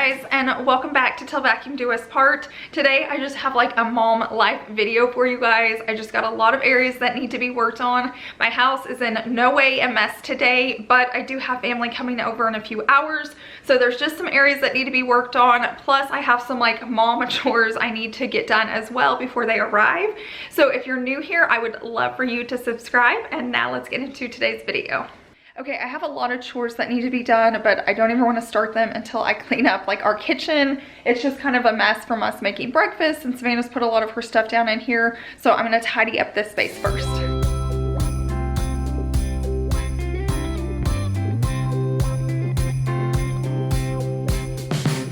guys, and welcome back to Till Vacuum Do Us Part. Today I just have like a mom life video for you guys. I just got a lot of areas that need to be worked on. My house is in no way a mess today, but I do have family coming over in a few hours, so there's just some areas that need to be worked on. Plus I have some like mom chores I need to get done as well before they arrive. So if you're new here, I would love for you to subscribe, and now let's get into today's video. Okay, I have a lot of chores that need to be done, but I don't even want to start them until I clean up like our kitchen. It's just kind of a mess from us making breakfast, and Savannah's put a lot of her stuff down in here. So I'm going to tidy up this space first.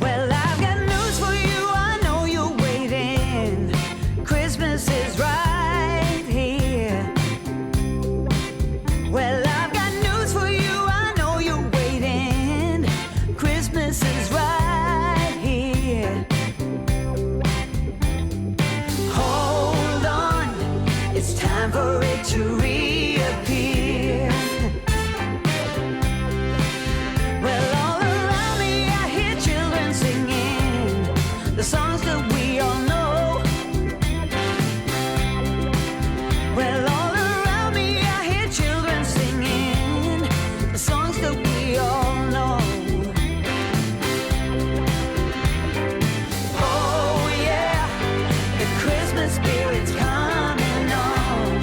Well, I've got news for you. I know you're waiting. Christmas is right here. Well, is right here. Hold on, it's time for it to reappear. Well, all around me I hear children singing the songs that we all know. Well, all around me I hear children singing the songs that we all know. Spirit's coming on.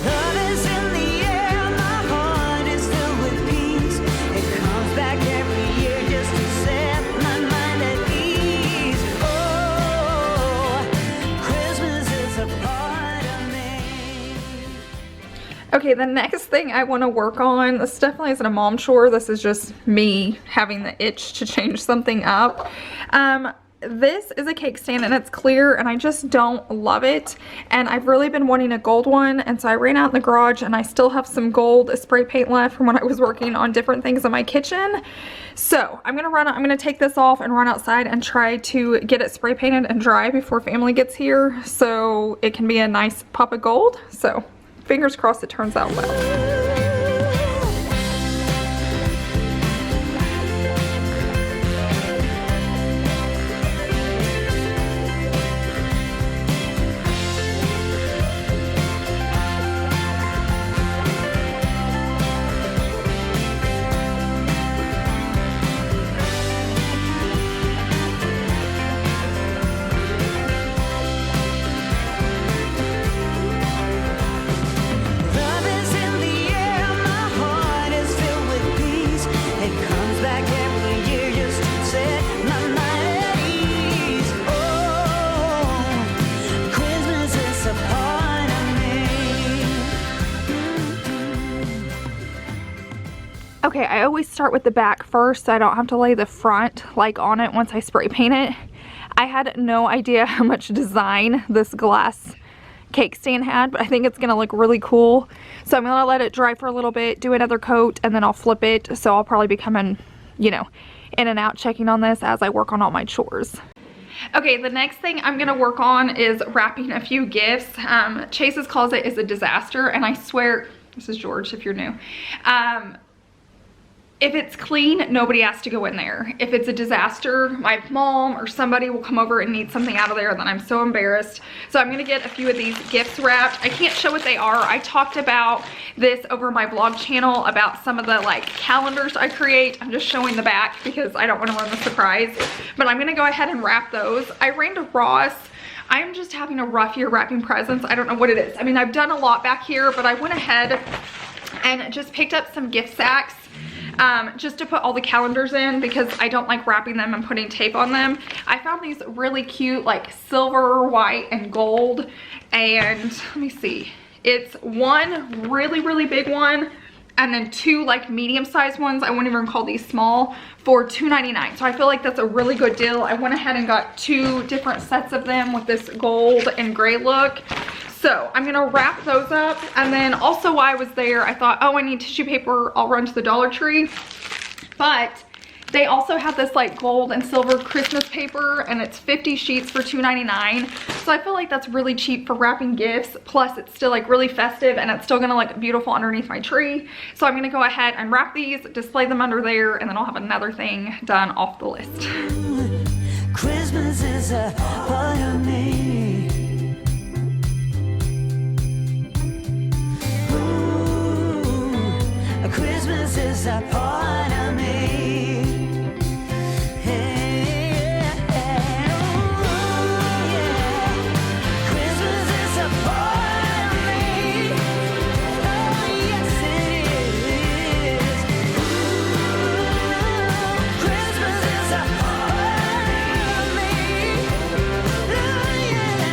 Love is in the air, my heart is filled with peace. It comes back every year just to set my mind at ease. Oh, Christmas is a part of me. Okay, the next thing I want to work on, this definitely isn't a mom chore, this is just me having the itch to change something up. This is a cake stand and it's clear and I just don't love it, and I've really been wanting a gold one, and so I ran out in the garage and I still have some gold spray paint left from when I was working on different things in my kitchen. So I'm gonna take this off and run outside and try to get it spray painted and dry before family gets here so it can be a nice pop of gold. So fingers crossed it turns out well. Okay, I always start with the back first so I don't have to lay the front like on it once I spray paint it. I had no idea how much design this glass cake stand had, but I think it's gonna look really cool. So I'm gonna let it dry for a little bit, do another coat, and then I'll flip it. So I'll probably be coming, you know, in and out checking on this as I work on all my chores. Okay, the next thing I'm gonna work on is wrapping a few gifts. Chase's closet is a disaster, and I swear, this is George if you're new. If it's clean, nobody has to go in there. If it's a disaster, my mom or somebody will come over and need something out of there, then I'm so embarrassed. So I'm gonna get a few of these gifts wrapped. I can't show what they are. I talked about this over my blog channel about some of the like calendars I create. I'm just showing the back because I don't wanna ruin the surprise. But I'm gonna go ahead and wrap those. I ran to Ross. I'm just having a rough year wrapping presents. I don't know what it is. I mean, I've done a lot back here, but I went ahead and just picked up some gift sacks. Just to put all the calendars in because I don't like wrapping them and putting tape on them. I found these really cute like silver, white, and gold, and let me see, it's one really big one and then two like medium-sized ones. I wouldn't even call these small, for $2.99. So I feel like that's a really good deal. I went ahead and got two different sets of them with this gold and gray look. So I'm gonna wrap those up, and then also while I was there, I thought, oh, I need tissue paper. I'll run to the Dollar Tree. But They also have this like gold and silver Christmas paper, and it's 50 sheets for $2.99. So I feel like that's really cheap for wrapping gifts. Plus it's still like really festive, and it's still gonna look beautiful underneath my tree. So I'm gonna go ahead and wrap these, display them under there, and then I'll have another thing done off the list. Christmas is a part of me. Ooh, Christmas is a part of me. Hey, ooh, yeah. Christmas is a part of me. Oh, yes it is. Ooh, Christmas is a part of me. Oh, yeah.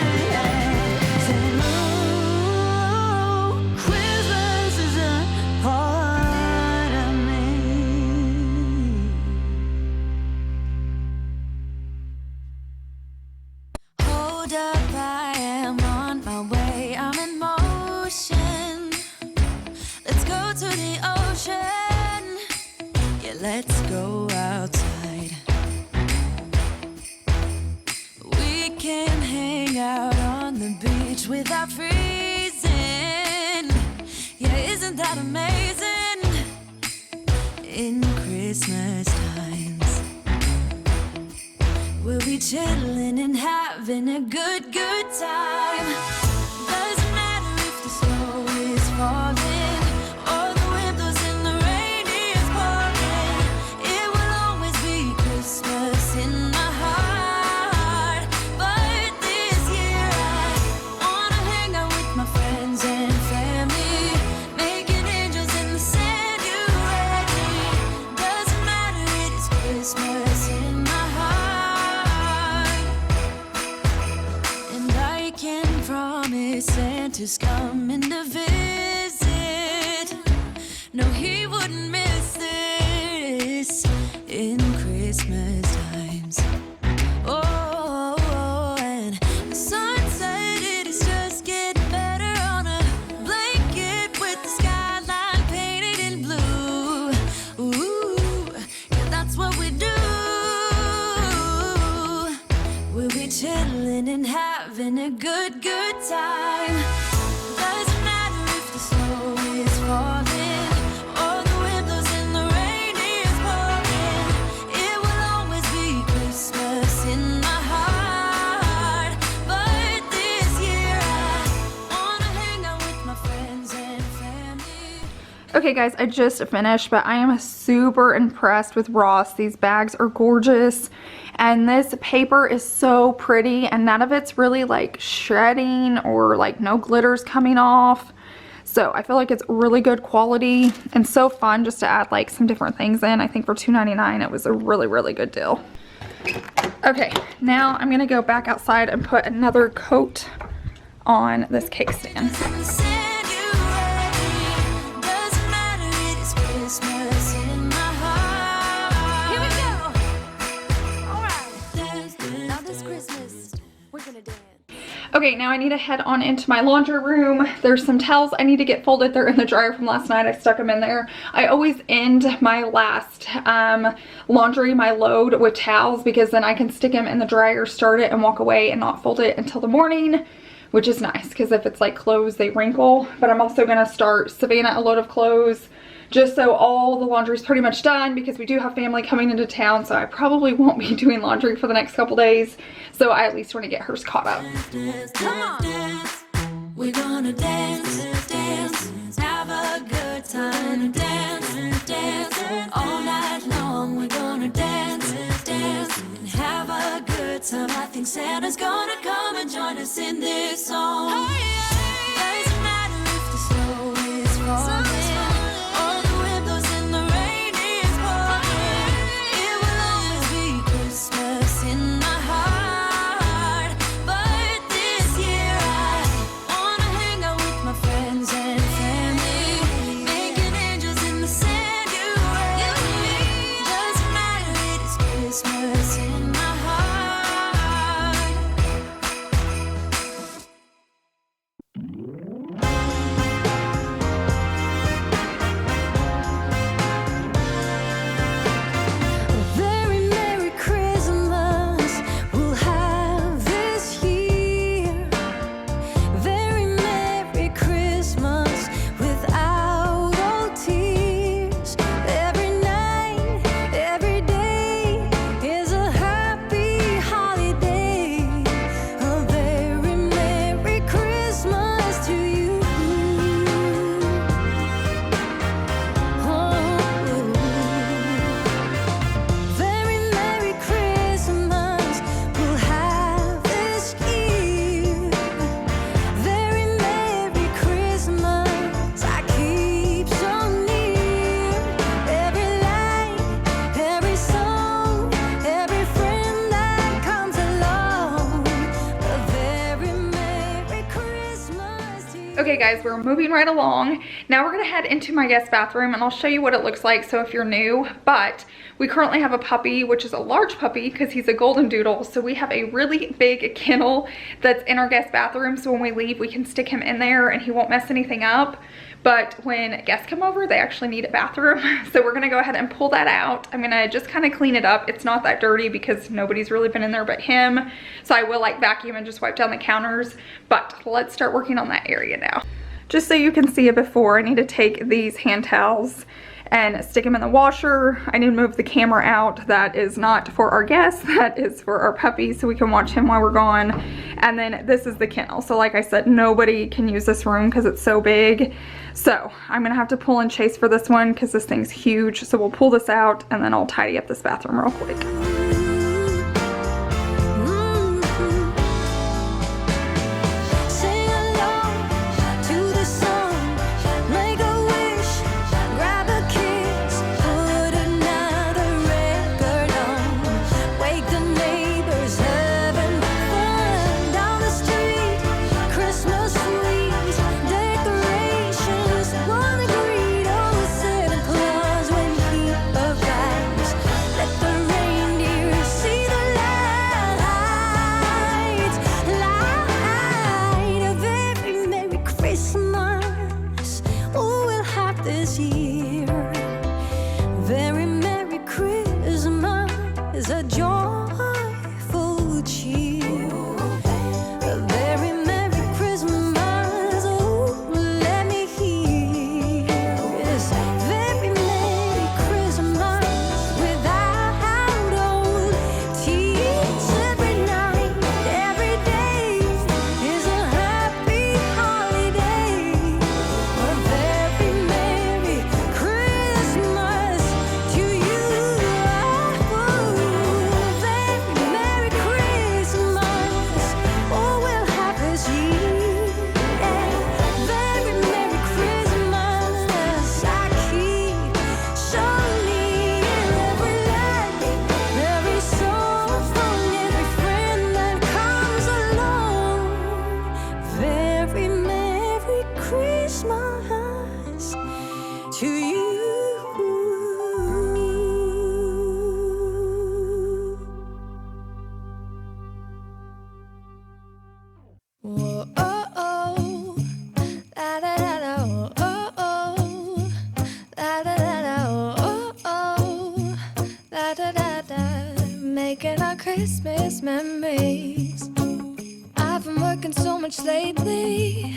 Say, ooh, Christmas is a part of me. Hold up, I am on my way. I'm in motion. Let's go to the ocean. Yeah, let's go outside. We can hang out on the beach without freezing. Yeah, isn't that amazing? In Christmas times, we'll be chilling and having a good time. Doesn't matter if the snow is falling or the wind blows and the rain is pouring. It will always be Christmas in my heart. But this year I wanna hang out with my friends and family, making angels in the sand. You ready? Doesn't matter, it is Christmas in my heart. And I can promise Santa's coming to visit. No, he wouldn't miss this in Christmas times. Oh, and the sun said it is just getting better on a blanket with the skyline painted in blue. Ooh, yeah, that's what we do. We'll be chilling and having a good time. Doesn't matter if the snow is falling or the wind blows and the rain is pouring. It will always be Christmas in my heart. But this year I wanna hang out with my friends and family. Okay guys, I just finished, but I am super impressed with Ross. These bags are gorgeous, and this paper is so pretty, and none of it's really like shredding or like no glitters coming off. So I feel like it's really good quality and so fun just to add like some different things in. I think for $2.99 it was a really good deal. Okay, now I'm gonna go back outside and put another coat on this cake stand. Okay, now I need to head on into my laundry room. There's some towels I need to get folded. They're in the dryer from last night. I stuck them in there. I always end my last laundry, my load, with towels, because then I can stick them in the dryer, start it, and walk away and not fold it until the morning, which is nice because if it's like clothes, they wrinkle. But I'm also going to start Savannah a load of clothes just so all the laundry is pretty much done, because we do have family coming into town, so I probably won't be doing laundry for the next couple days. So I at least want to get hers caught up. Come on. Dance. We're gonna dance, dance, have a good time. Dance, dance, all night long. We're gonna dance, dance, and have a good time. I think Santa's gonna come and join us in this song. Doesn't matter if the snow is falling. Christmas. Okay guys, we're moving right along. Now we're gonna head into my guest bathroom and I'll show you what it looks like, so if you're new, but we currently have a puppy, which is a large puppy because he's a golden doodle. So we have a really big kennel that's in our guest bathroom. So when we leave, we can stick him in there and he won't mess anything up. But when guests come over, they actually need a bathroom. So we're gonna go ahead and pull that out. I'm gonna just kind of clean it up. It's not that dirty because nobody's really been in there but him. So I will like vacuum and just wipe down the counters. But let's start working on that area now. Just so you can see it before, I need to take these hand towels and stick them in the washer. I need to move the camera out. That is not for our guests, that is for our puppy, so we can watch him while we're gone. And then this is the kennel. So like I said, nobody can use this room because it's so big. So I'm gonna have to pull and chase for this one because this thing's huge. So we'll pull this out and then I'll tidy up this bathroom real quick. Making our Christmas memories. I've been working so much lately,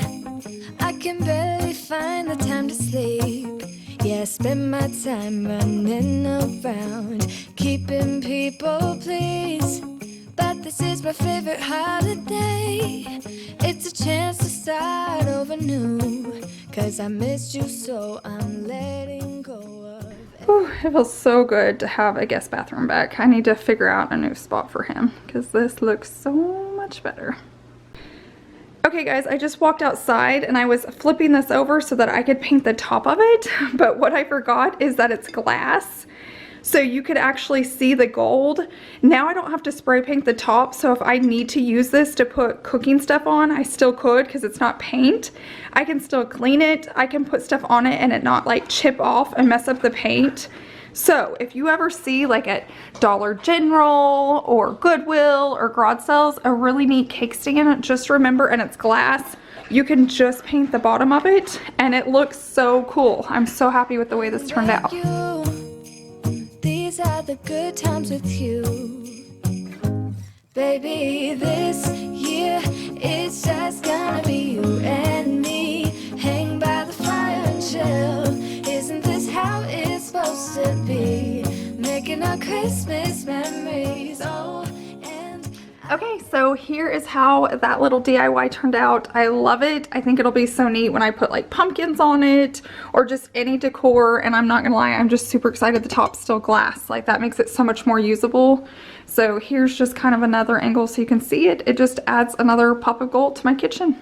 I can barely find the time to sleep. Yeah, I spend my time running around, keeping people pleased. But this is my favorite holiday. It's a chance to start over new, 'cause I missed you so I'm letting go of it. Whew, it feels so good to have a guest bathroom back. I need to figure out a new spot for him because this looks so much better. Okay guys, I just walked outside and I was flipping this over so that I could paint the top of it, but what I forgot is that it's glass. So you could actually see the gold. Now I don't have to spray paint the top, so if I need to use this to put cooking stuff on, I still could because it's not paint. I can still clean it, I can put stuff on it and it not like chip off and mess up the paint. So if you ever see like at Dollar General or Goodwill or garage sales a really neat cake stand, just remember, and it's glass, you can just paint the bottom of it and it looks so cool. I'm so happy with the way this turned out. These are the good times with you, baby. This year it's just gonna be you and me. Hang by the fire and chill. Isn't this how it's supposed to be? Making our Christmas memories. Oh, and okay, so here is how that little DIY turned out. I love it. I think it'll be so neat when I put like pumpkins on it or just any decor, and I'm not gonna lie, I'm just super excited the top's still glass. Like that makes it so much more usable. So here's just kind of another angle so you can see it. It just adds another pop of gold to my kitchen.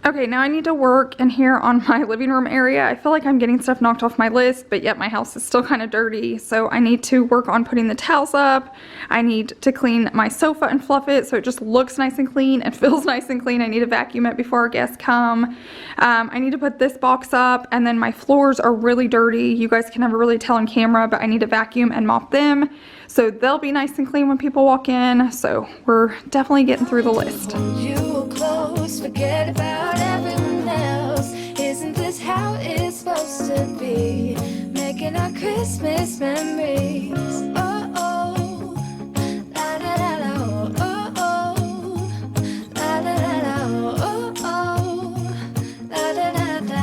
Okay, now I need to work in here on my living room area. I feel like I'm getting stuff knocked off my list, but yet my house is still kind of dirty. So I need to work on putting the towels up. I need to clean my sofa and fluff it so it just looks nice and clean and feels nice and clean. I need to vacuum it before our guests come. I need to put this box up, and then my floors are really dirty. You guys can never really tell on camera, but I need to vacuum and mop them so they'll be nice and clean when people walk in. So we're definitely getting through the list. You close, forget about everyone else. Isn't this how it's supposed to be? Making our Christmas memories. Oh oh, la da da da. Oh oh, la da da da. Oh oh, la da da da.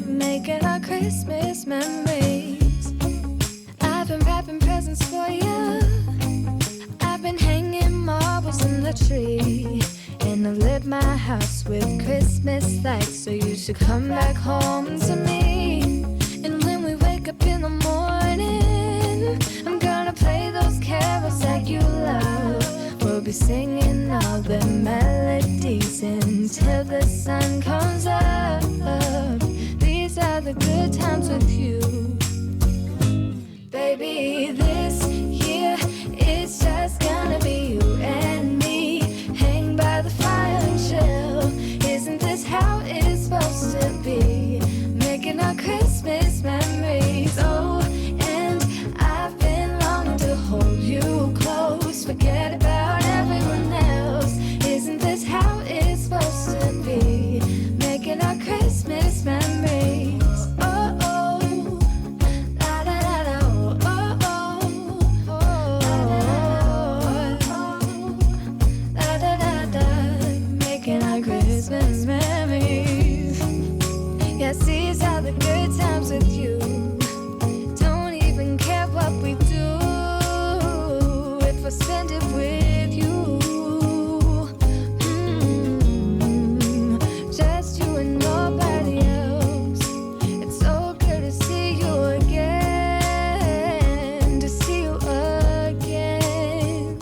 Making our Christmas memories. I've been wrapping presents for you. I've been hanging marbles in the tree. And I lit my house with Christmas lights, so you should come back home to me. And when we wake up in the morning, I'm gonna play those carols that you love. We'll be singing all the melodies until the sun comes up. These are the good times with you. Baby, this year it's just gonna be you and me. Hang by the fire and chill. Isn't this how it's supposed to be? Making our Christmas memories. Oh, and I've been longing to hold you close. Forget about everyone else. Isn't this how it's supposed to be? Making our Christmas memories. Oh, oh, la da da da. Oh, oh, oh, la da da da. Making our Christmas memories. Yes, these are the good times with you. Don't even care what we do if I spend it with you. Just you and nobody else. It's so good to see you again. To see you again.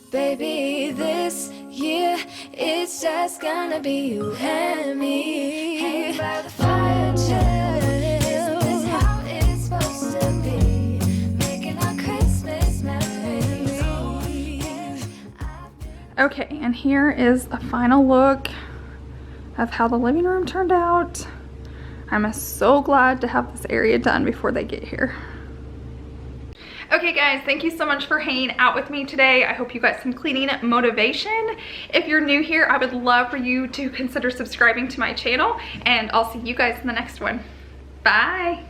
Baby, this year it's just gonna be you and me. Hang by the fire, chill. Isn't this how it's supposed to be? Making our Christmas memories. Okay, and here is a final look of how the living room turned out. I'm so glad to have this area done before they get here. Okay guys, thank you so much for hanging out with me today. I hope you got some cleaning motivation. If you're new here, I would love for you to consider subscribing to my channel, and I'll see you guys in the next one. Bye.